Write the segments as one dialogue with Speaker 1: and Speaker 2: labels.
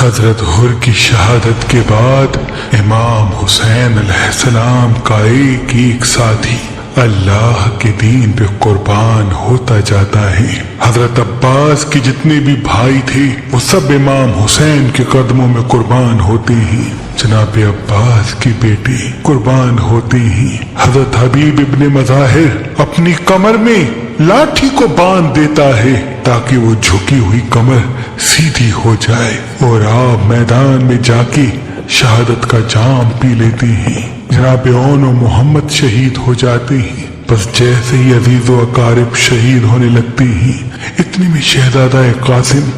Speaker 1: حضرت حر کی شہادت کے بعد امام حسین علیہ السلام کا ایک ایک ساتھی اللہ کے دین پہ قربان ہوتا جاتا ہے۔ حضرت عباس کے جتنے بھی بھائی تھے وہ سب امام حسین کے قدموں میں قربان ہوتے ہیں۔ جناب عباس کے بیٹے قربان ہوتے ہیں۔ حضرت حبیب ابن مظاہر اپنی کمر میں لاٹھی کو باندھ دیتا ہے تاکہ وہ جھکی ہوئی کمر سیدھی ہو جائے، اور آپ میدان میں جا کے شہادت کا جام پی لیتے ہیں۔ جناب اون و محمد شہید ہو جاتے ہیں۔ بس جیسے ہی عزیز و اقارب شہید ہونے لگتے ہیں، اتنے میں شہزادہ قاسم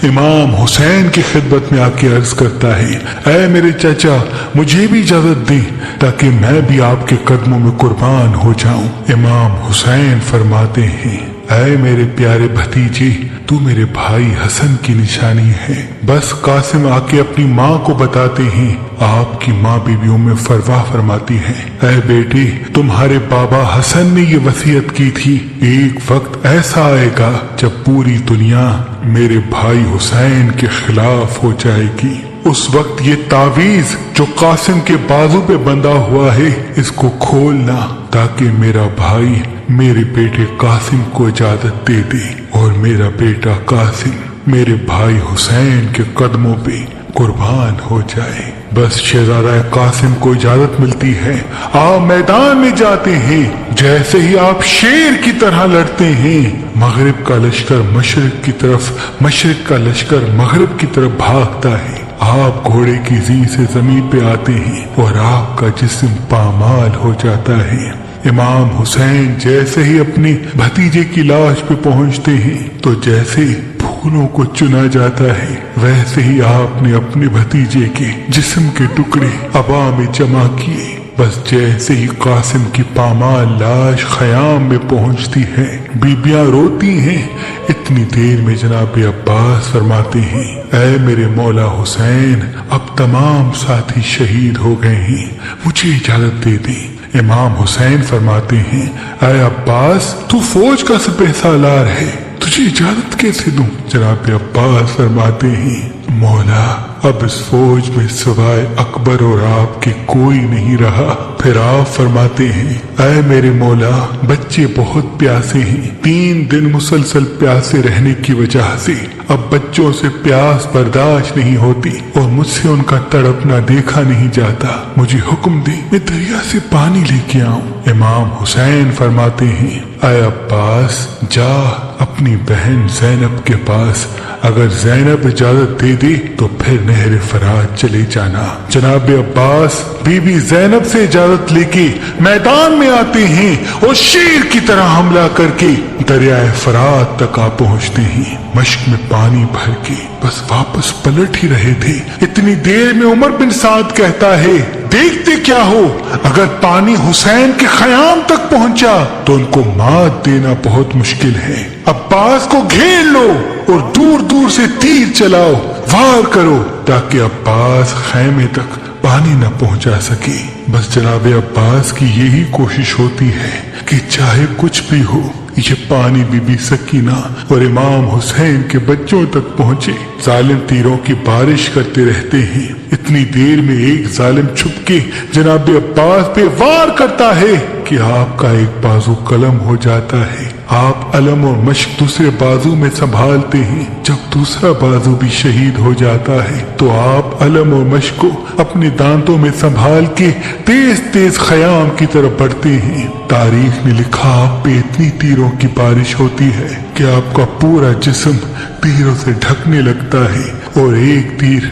Speaker 1: امام حسین کی خدمت میں آ کے عرض کرتا ہے، اے میرے چچا، مجھے بھی اجازت دیں تاکہ میں بھی آپ کے قدموں میں قربان ہو جاؤں۔ امام حسین فرماتے ہیں، اے میرے پیارے بھتیجے، تو میرے بھائی حسن کی نشانی ہے۔ بس قاسم آ کے اپنی ماں کو بتاتے ہیں۔ آپ کی ماں بی بی ام فروا فرماتی ہے، اے بیٹے، تمہارے بابا حسن نے یہ وصیت کی تھی، ایک وقت ایسا آئے گا جب پوری دنیا میرے بھائی حسین کے خلاف ہو جائے گی۔ اس وقت یہ تعویذ جو قاسم کے بازو پہ بندھا ہوا ہے، اس کو کھولنا تاکہ میرا بھائی میرے بیٹے قاسم کو اجازت دے دے اور میرا بیٹا قاسم میرے بھائی حسین کے قدموں پہ قربان ہو جائے۔ بس شہزادہ قاسم کو اجازت ملتی ہے، آپ میدان میں جاتے ہیں۔ جیسے ہی آپ شیر کی طرح لڑتے ہیں، مغرب کا لشکر مشرق کی طرف، مشرق کا لشکر مغرب کی طرف بھاگتا ہے۔ آپ گھوڑے کی زین سے زمین پہ آتے ہیں اور آپ کا جسم پامال ہو جاتا ہے۔ امام حسین جیسے ہی اپنی بھتیجے کی لاش پہ پہنچتے ہیں تو جیسے پھولوں کو چنا جاتا ہے، ویسے ہی آپ نے اپنے بھتیجے کے جسم کے ٹکڑے ہوا میں جمع کیے۔ بس جیسے ہی قاسم کی پامال لاش خیام میں پہنچتی ہے، بیبیاں روتی ہیں۔ اتنی دیر میں جناب عباس فرماتے ہیں، اے میرے مولا حسین، اب تمام ساتھی شہید ہو گئے ہیں، مجھے اجازت دے دیں۔ امام حسین فرماتے ہیں، اے عباس، تو فوج کا سپہ سالار ہے، تجھے اجازت کیسے دوں؟ جناب عباس فرماتے ہیں، مولا، اب اس فوج میں سوائے اکبر اور آپ کے کوئی نہیں رہا۔ پھر آپ فرماتے ہیں، اے میرے مولا، بچے بہت پیاسے ہیں، 3 دن مسلسل پیاسے رہنے کی وجہ سے اب بچوں سے پیاس برداشت نہیں ہوتی اور مجھ سے ان کا تڑپنا دیکھا نہیں جاتا، مجھے حکم دیں میں دریا سے پانی لے کے آؤں۔ امام حسین فرماتے ہیں، اے عباس، جا اپنی بہن زینب کے پاس، اگر زینب اجازت دے دے تو پھر نہر فرات چلے جانا۔ جناب عباس بی بی زینب سے اجازت لے کے میدان میں آتے ہیں اور شیر کی طرح حملہ کر کے دریائے فرات تک آ پہنچتے ہیں۔ مشک میں پانی بھر کے بس واپس پلٹ ہی رہے تھے، اتنی دیر میں عمر بن سعد کہتا ہے، دیکھتے کیا ہو، اگر پانی حسین کے خیام تک پہنچا تو ان کو مات دینا بہت مشکل ہے۔ عباس کو گھیر لو اور دور دور سے تیر چلاؤ، وار کرو تاکہ عباس خیمے تک پانی نہ پہنچا سکے۔ بس جناب عباس کی یہی کوشش ہوتی ہے کہ چاہے کچھ بھی ہو، یہ پانی بی بی سکینہ اور امام حسین کے بچوں تک پہنچے۔ ظالم تیروں کی بارش کرتے رہتے ہیں۔ اتنی دیر میں ایک ظالم چھپ کے جناب عباس پہ وار کرتا ہے کہ آپ کا ایک بازو قلم ہو جاتا ہے۔ آپ علم اور مشق دوسرے بازو میں سنبھالتے ہیں۔ جب دوسرا بازو بھی شہید ہو جاتا ہے تو آپ علم اور مشق کو اپنے دانتوں میں سنبھال کے تیز تیز خیام کی طرف بڑھتے ہیں۔ تاریخ نے لکھا آپ پہ اتنی تیروں کی بارش ہوتی ہے کہ آپ کا پورا جسم تیروں سے ڈھکنے لگتا ہے، اور ایک تیر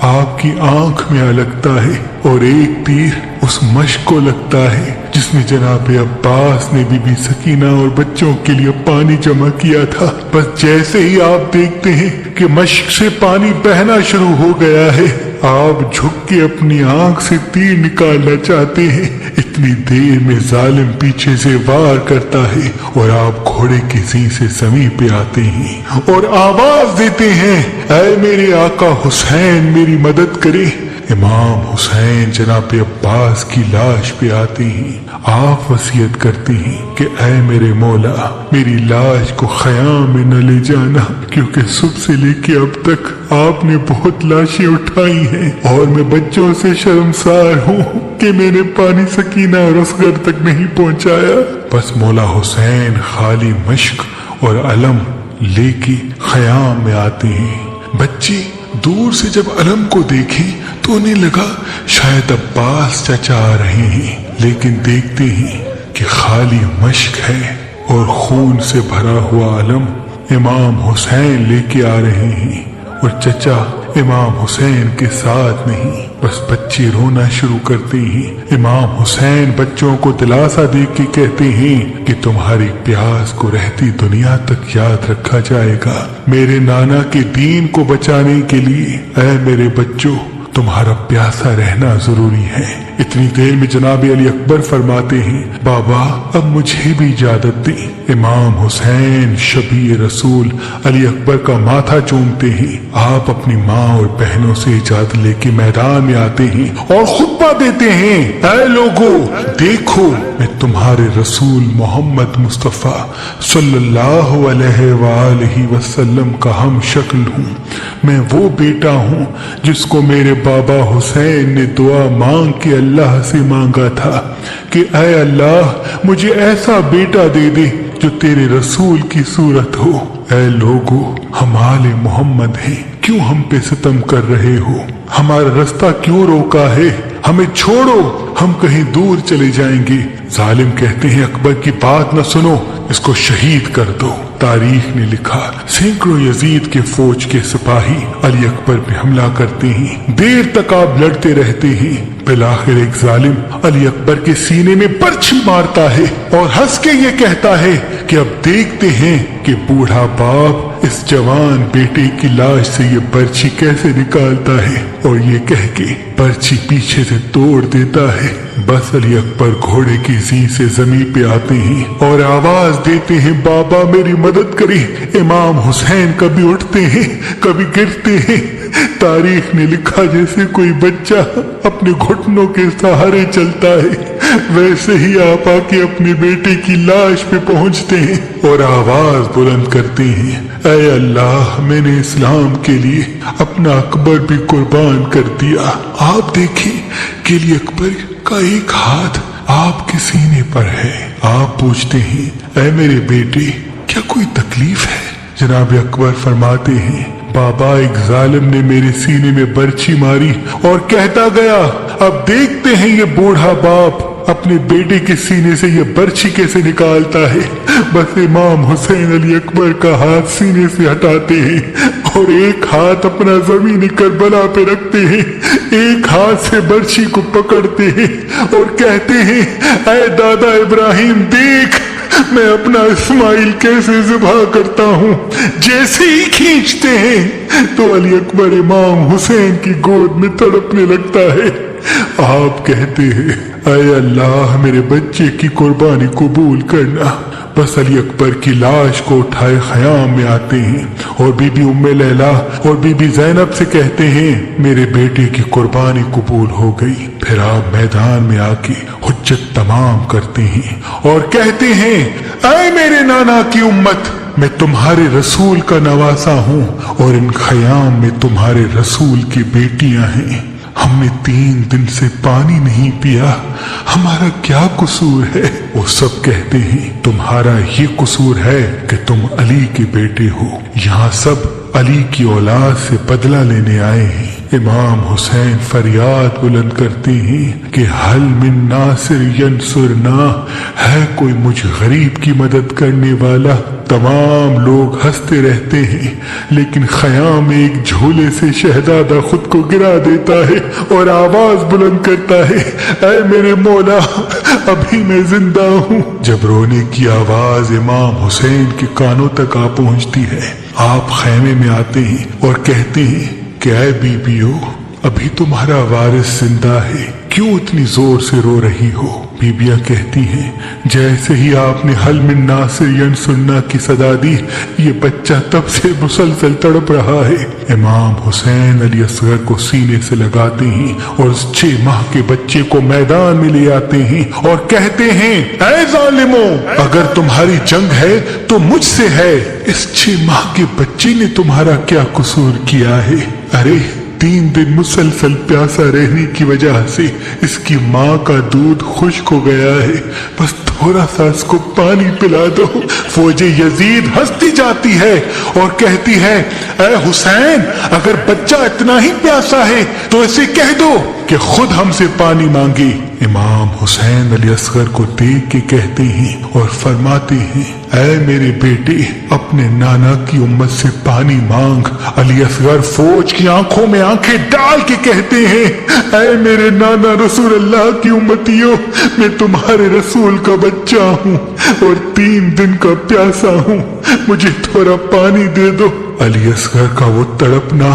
Speaker 1: آپ کی آنکھ میں آ لگتا ہے اور ایک تیر اس مشق کو لگتا ہے جس میں جناب عباس نے بی بی سکینہ اور بچوں کے لیے پانی جمع کیا تھا۔ بس جیسے ہی آپ دیکھتے ہیں کہ مشق سے پانی بہنا شروع ہو گیا ہے، آپ جھک کے اپنی آنکھ سے تیر نکالنا چاہتے ہیں۔ اتنی دیر میں ظالم پیچھے سے وار کرتا ہے اور آپ گھوڑے کی زین سے زمین پہ آتے ہیں اور آواز دیتے ہیں، اے میرے آقا حسین، میری مدد کرے، इमाम हुसैन जनाब अब्बास की लाश पे आते हैं। आप वसीयत करते हैं कि ऐ मेरे मौला, मेरी लाश को ख़याम में न ले जाना, क्योंकि सुबह से लेके अब तक आपने बहुत लाशें उठाई हैं और मैं बच्चों से शर्मसार हूँ कि मैंने पानी सकीना और असगर तक नहीं पहुँचाया। बस मौला हुसैन खाली मश्क और अलम लेके ख़याम में आते हैं। बच्चे दूर से जब अलम को देखें तो उन्हें लगा शायद अब्बास चाचा आ रहे हैं, लेकिन देखते हैं कि खाली मश्क है और खून से भरा हुआ अलम इमाम हुसैन लेके आ रहे हैं और चचा इमाम हुसैन के साथ नहीं। बस बच्चे रोना शुरू करते हैं। इमाम हुसैन बच्चों को दिलासा दे के कहते हैं कि तुम्हारी प्यास को रहती दुनिया तक याद रखा जाएगा। मेरे नाना के दीन को बचाने के लिए ऐ मेरे बच्चों, तुम्हारा प्यासा रहना जरूरी है। इतनी देर में जनाब अली अकबर फरमाते हैं, बाबा अब मुझे भी इजाजत दें। इमाम हुसैन शबीर रसूल अली अकबर का माथा चूमते हैं। आप अपनी माँ और बहनों से इजाजत लेके मैदान में आते हैं और खुतबा देते हैं, ऐ लोगों देखो, मैं तुम्हारे रसूल मोहम्मद मुस्तफ़ा सल्लल्लाहु अलैहि वसल्लम का हम शक्ल हूँ। मैं वो बेटा हूँ जिसको मेरे बाबा हुसैन ने दुआ मांग के अल्लाह से मांगा था कि ऐ अल्लाह मुझे ऐसा बेटा दे दे जो तेरे रसूल की सूरत हो। ऐ लोगो, हम आले मोहम्मद हैं, क्यों हम पे सितम कर रहे हो? हमारा रास्ता क्यों रोका है? हमें छोड़ो, हम कहीं दूर चले जाएंगे। जालिम कहते हैं, अकबर की बात न सुनो, इसको शहीद कर दो। तारीख ने लिखा, सैकड़ों यजीद के फौज के सिपाही अली अकबर पे हमला करते हैं। देर तक आप लड़ते रहते हैं। बिलाखिर एक जालिम अली अकबर के सीने में बर्छी मारता है और हंस के ये कहता है कि अब देखते हैं कि बूढ़ा बाप इस जवान बेटे की लाश से ये बर्छी कैसे निकालता है। और ये कह के बर्छी पीछे से तोड़ देता है। बस अली अकबर घोड़े की जीं से जमीन पे आते हैं और आवाज देते हैं, बाबा मेरी मदद करें। इमाम हुसैन कभी उठते हैं कभी गिरते हैं। तारीख ने लिखा, जैसे कोई बच्चा अपने घुटनों के सहारे चलता है, वैसे ही आप आके अपने बेटे की लाश पे पहुंचते हैं और आवाज बुलंद करते हैं, ऐ अल्लाह मैंने इस्लाम के लिए अपना अकबर भी कुर्बान कर दिया। आप देखें कि अली अकबर का एक हाथ आपके सीने पर है। आप पूछते हैं, ऐ मेरे बेटे क्या कोई तकलीफ है? जनाब अकबर फरमाते हैं, बाबा एक जालिम ने मेरे सीने में बर्छी मारी और कहता गया, अब देखते हैं ये बूढ़ा बाप अपने बेटे के सीने से ये बर्छी कैसे निकालता है। बस इमाम हुसैन अली अकबर का हाथ सीने से हटाते हैं और एक हाथ अपना ज़मीन करबला पे रखते हैं, एक हाथ से बर्छी को पकड़ते हैं और कहते हैं, ऐ दादा इब्राहिम देख मैं अपना इस्माइल कैसे ज़िबा करता हूँ। जैसे ही खींचते हैं तो अली अकबर इमाम हुसैन की गोद में तड़पने लगता है। आप कहते हैं, ऐ अल्लाह मेरे बच्चे की कुर्बानी कबूल करना। बस अली अकबर की लाश को उठाए ख़याम में आते हैं और बीबी उम्मे लैला और बीबी ज़ैनब से कहते हैं, मेरे बेटे की कुर्बानी कबूल हो गई। फिर आप मैदान में आके हुज्जत तमाम करते हैं और कहते हैं, ऐ मेरे नाना की उम्मत, मैं तुम्हारे रसूल का नवासा हूँ और इन ख़याम में तुम्हारे रसूल की बेटियां हैं। हमने 3 दिन से पानी नहीं पिया, हमारा क्या कसूर है? वो सब कहते हैं, तुम्हारा ये कसूर है कि तुम अली के बेटे हो। यहाँ सब अली की औलाद से बदला लेने आए हैं। इमाम हुसैन फरियाद बुलंद करते हैं कि हल मिन नासिर यंसुरना, है कोई मुझ गरीब की मदद करने वाला? तमाम लोग हंसते रहते हैं, लेकिन ख़याम में एक झूले से शहजादा खुद को गिरा देता है और आवाज बुलंद करता है, ऐ मेरे मौला अभी मैं जिंदा हूँ। जब रोने की आवाज इमाम हुसैन के कानों तक आ पहुँचती है, आप खैमे में आते हैं और कहते हैं कि ऐ बीबियो, अभी तुम्हारा वारिस जिंदा है, क्यों इतनी जोर से रो रही हो? बीबियां कहती हैं जैसे ही आपने हल मिन नासिर यंसुरना की सदा दी, ये बच्चा तब से मुसलसल तड़प रहा है। इमाम हुसैन अली असगर को सीने से लगाते हैं और उस 6 माह के बच्चे को मैदान में ले आते हैं और कहते हैं, ऐ जालिमों, अगर तुम्हारी जंग है तो मुझसे है। इस 6 माह के बच्चे ने तुम्हारा क्या कसूर किया है? अरे 3 दिन मुसलसल प्यासा रहने की वजह से इसकी माँ का दूध खुश्क हो गया है, बस थोड़ा सा इसको पानी पिला दो। फौजे यजीद हंसती जाती है और कहती है, ऐ हुसैन, अगर बच्चा इतना ही प्यासा है तो इसे कह दो कि खुद हमसे पानी मांगे। इमाम हुसैन अली असगर को देख के कहते हैं और फरमाते हैं, ऐ मेरे बेटे, अपने नाना की उम्मत से पानी मांग। अली असगर फौज की आंखों में आंखें डाल के कहते हैं, ऐ मेरे नाना रसूल अल्लाह की उम्मतियों, मैं तुम्हारे रसूल का बच्चा हूँ और 3 दिन का प्यासा हूँ, मुझे थोड़ा पानी दे दो। अली असगर का वो तड़पना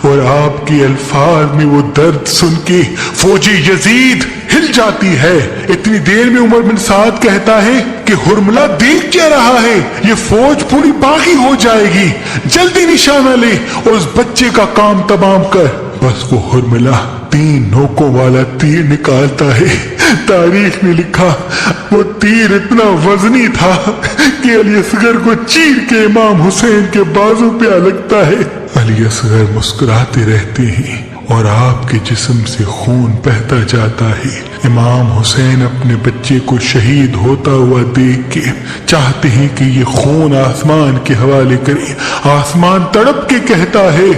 Speaker 1: और आपके अल्फाज में वो दर्द सुन के फौजी यजीद हिल जाती है। इतनी देर में उमर बिन साद कहता है कि हुरमला देख क्या रहा है, ये फौज पूरी बागी हो जाएगी, जल्दी निशाना ले और उस बच्चे का काम तमाम कर। बस वो हुरमला 3 नोकों वाला तीर निकालता है। तारीख ने लिखा वो तीर इतना वजनी था कि अली असगर को चीर के इमाम हुसैन के बाजू पे आ लगता है। अली असगर मुस्कुराते रहते हैं और आपके जिस्म से खून बहता जाता है। इमाम हुसैन अपने बच्चे को शहीद होता हुआ देख के चाहते हैं कि ये खून आसमान के हवाले करे। आसमान तड़प के कहता है,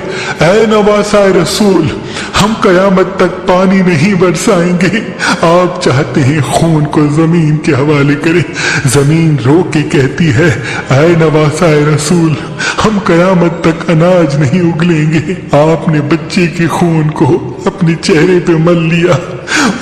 Speaker 1: ऐ नवासाए रसूल, हम कयामत तक पानी नहीं बरसाएंगे, आप चाहते हैं खून को जमीन के हवाले करें। जमीन रो के कहती है, ऐ नवासाए रसूल, हम कयामत तक अनाज नहीं उगलेंगे, आपने बच्चे के खून को अपने चेहरे पे मल लिया।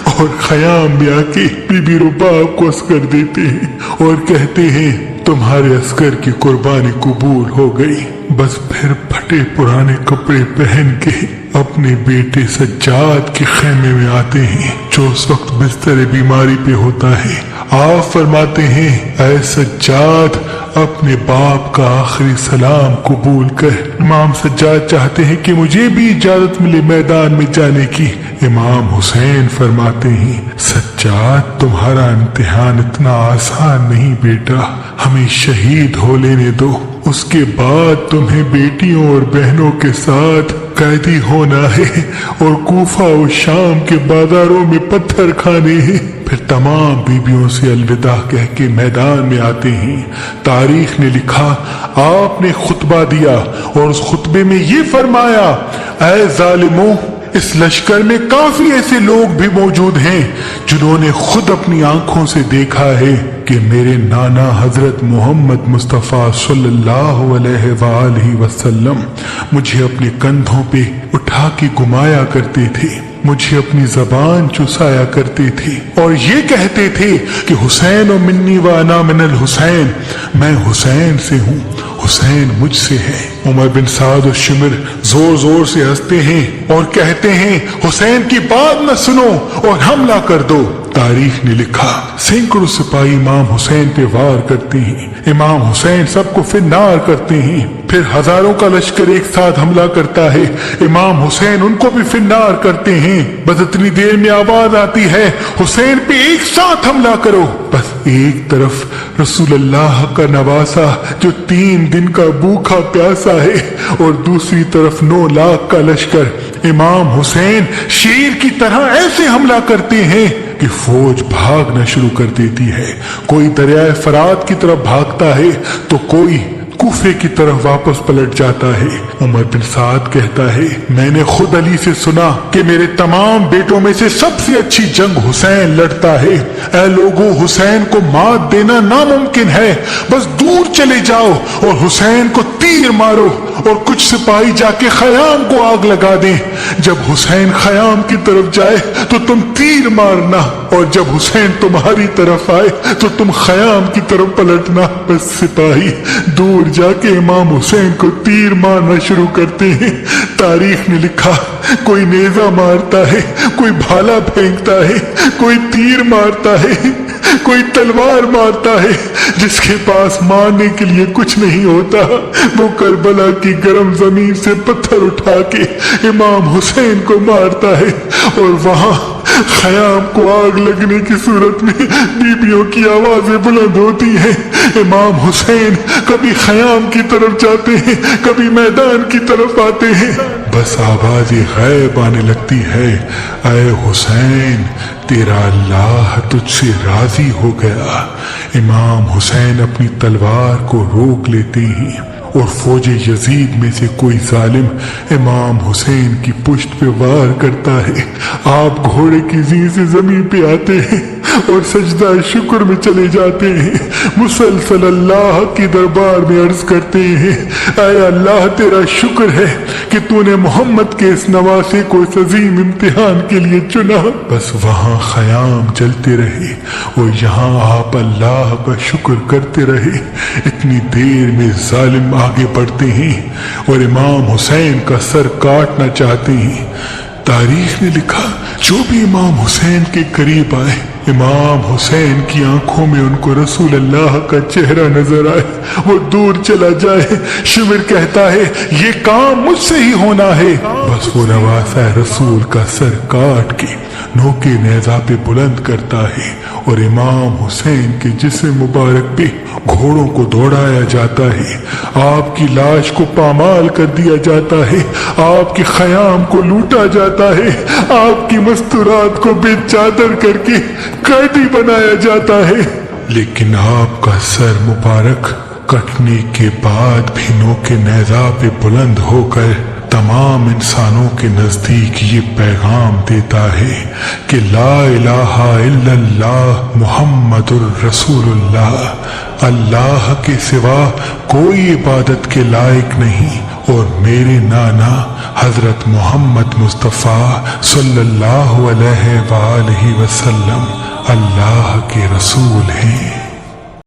Speaker 1: और खयाम में आके बीबी रुबाब को अस्कर देते हैं और कहते हैं, तुम्हारे अस्कर की कुर्बानी कबूल हो गई। बस फिर फटे पुराने कपड़े पहन के अपने बेटे सज्जाद के खेमे में आते हैं, जो उस वक्त बिस्तर बीमारी पे होता है। आप फरमाते हैं, ऐ सज्जाद, अपने बाप का आखिरी सलाम कबूल कर। इमाम सज्जाद चाहते हैं कि मुझे भी इजाजत मिले मैदान में जाने की। इमाम हुसैन फरमाते हैं, सज्जाद, तुम्हारा इम्तिहान इतना आसान नहीं बेटा, हमें शहीद हो लेने दो, उसके बाद तुम्हें बेटियों और बहनों के साथ कैदी होना है और कूफा और शाम के बाजारों में पत्थर खाने हैं। फिर तमाम बीबियों से अलविदा कह के मैदान में आते हैं। तारीख ने लिखा, आपने खुतबा दिया और उस खुतबे में ये फरमाया, ऐ जालिमों, इस लश्कर में काफी ऐसे लोग भी मौजूद हैं जिन्होंने खुद अपनी आंखों से देखा है कि मेरे नाना हजरत मोहम्मद मुस्तफ़ा सल्लल्लाहु अलैहि वसल्लम मुझे अपने कंधों पे उठा के घुमाया करते थे, मुझे अपनी जबान चुसाया करते थे और ये कहते थे कि हुसैन और मिन्नी व अना मिनल हुसैन, मैं हुसैन से हूँ, हुसैन मुझसे है। उमर बिन साद और शिमर जोर जोर से हंसते हैं और कहते हैं, हुसैन की बात न सुनो और हमला कर दो। तारीख ने लिखा, सैकड़ों सिपाही इमाम हुसैन पे वार करते हैं। इमाम हुसैन सबको फिन्नार करते हैं। फिर हजारों का लश्कर एक साथ हमला करता है। इमाम हुसैन उनको भी फिन्नार करते हैं। बस इतनी देर में आवाज आती है, हुसैन पे एक साथ हमला करो। बस एक तरफ रसूल अल्लाह का नवासा जो 3 दिन का भूखा प्यासा है और दूसरी तरफ 9 लाख का लश्कर। इमाम हुसैन शेर की तरह ऐसे हमला करते हैं कि फौज भागना शुरू कर देती है। कोई दरियाए फरात की तरफ भागता है तो कोई कूफे की तरफ वापस पलट जाता है। उमर बिन साद कहता है, मैंने खुद अली से सुना कि मेरे तमाम बेटों में से सबसे अच्छी जंग हुसैन लड़ता है। ऐ लोगों, हुसैन को मात देना नामुमकिन है, बस दूर चले जाओ और हुसैन को तीर मारो और कुछ सिपाही जाके खयाम को आग लगा दें। जब हुसैन खयाम की तरफ जाए तो तुम तीर मारना और जब हुसैन तुम्हारी तरफ आए तो तुम खयाम की तरफ पलटना। बस सिपाही दूर जाके इमाम हुसैन को तीर मारना शुरू करते हैं। تاریخ نے لکھا کوئی نیزہ مارتا ہے، کوئی بھالا پھینکتا ہے، کوئی تیر مارتا ہے، کوئی تلوار مارتا ہے، جس کے پاس مارنے کے لیے کچھ نہیں ہوتا وہ کربلا کی گرم زمین سے پتھر اٹھا کے امام حسین کو مارتا ہے، اور وہاں خیام کو آگ لگنے کی صورت میں بیبیوں کی آوازیں بلند ہوتی ہیں۔ امام حسین کبھی خیام کی طرف جاتے ہیں، کبھی میدان کی طرف آتے ہیں، بس آواز غیب آنے لگتی ہے، اے حسین تیرا اللہ تجھ سے راضی ہو گیا۔ امام حسین اپنی تلوار کو روک لیتے ہیں اور فوج یزید میں سے کوئی ظالم امام حسین کی پشت پہ وار کرتا ہے۔ آپ گھوڑے کی زین سے زمین پہ آتے ہیں اور سجدہ شکر میں چلے جاتے ہیں، مسلسل اللہ کی دربار میں عرض کرتے ہیں، اے اللہ تیرا شکر ہے کہ تو نے محمد کے اس نواسے کو اس عظیم امتحان کے لیے چنا۔ بس وہاں خیام جلتے رہے اور یہاں آپ اللہ کا شکر کرتے رہے۔ اتنی دیر میں ظالم آگے بڑھتے ہیں اور امام حسین کا سر کاٹنا چاہتے ہیں۔ تاریخ نے لکھا جو بھی امام حسین کے قریب آئے، امام حسین کی آنکھوں میں ان کو رسول اللہ کا چہرہ نظر آئے، وہ دور چلا جائے۔ شمر کہتا ہے یہ کام مجھ سے ہی ہونا ہے، بس وہ نواسہ رسول کا سر کاٹ کے نوکے نیزہ پہ بلند کرتا ہے اور امام حسین کے جسم مبارک پہ گھوڑوں کو دوڑایا جاتا ہے، آپ کی لاش کو پامال کر دیا جاتا ہے، آپ کے خیام کو لوٹا جاتا ہے، آپ کی مستورات کو بے چادر کر کے قیدی بنایا جاتا ہے، لیکن آپ کا سر مبارک کٹنے کے بعد بھی نوکے نیزہ پہ بلند ہو کر تمام انسانوں کے نزدیک یہ پیغام دیتا ہے کہ لا الہ الا اللہ محمد الرسول اللہ، اللہ کے سوا کوئی عبادت کے لائق نہیں، اور میرے نانا حضرت محمد مصطفیٰ صلی اللہ علیہ وآلہ وسلم اللہ کے رسول ہیں۔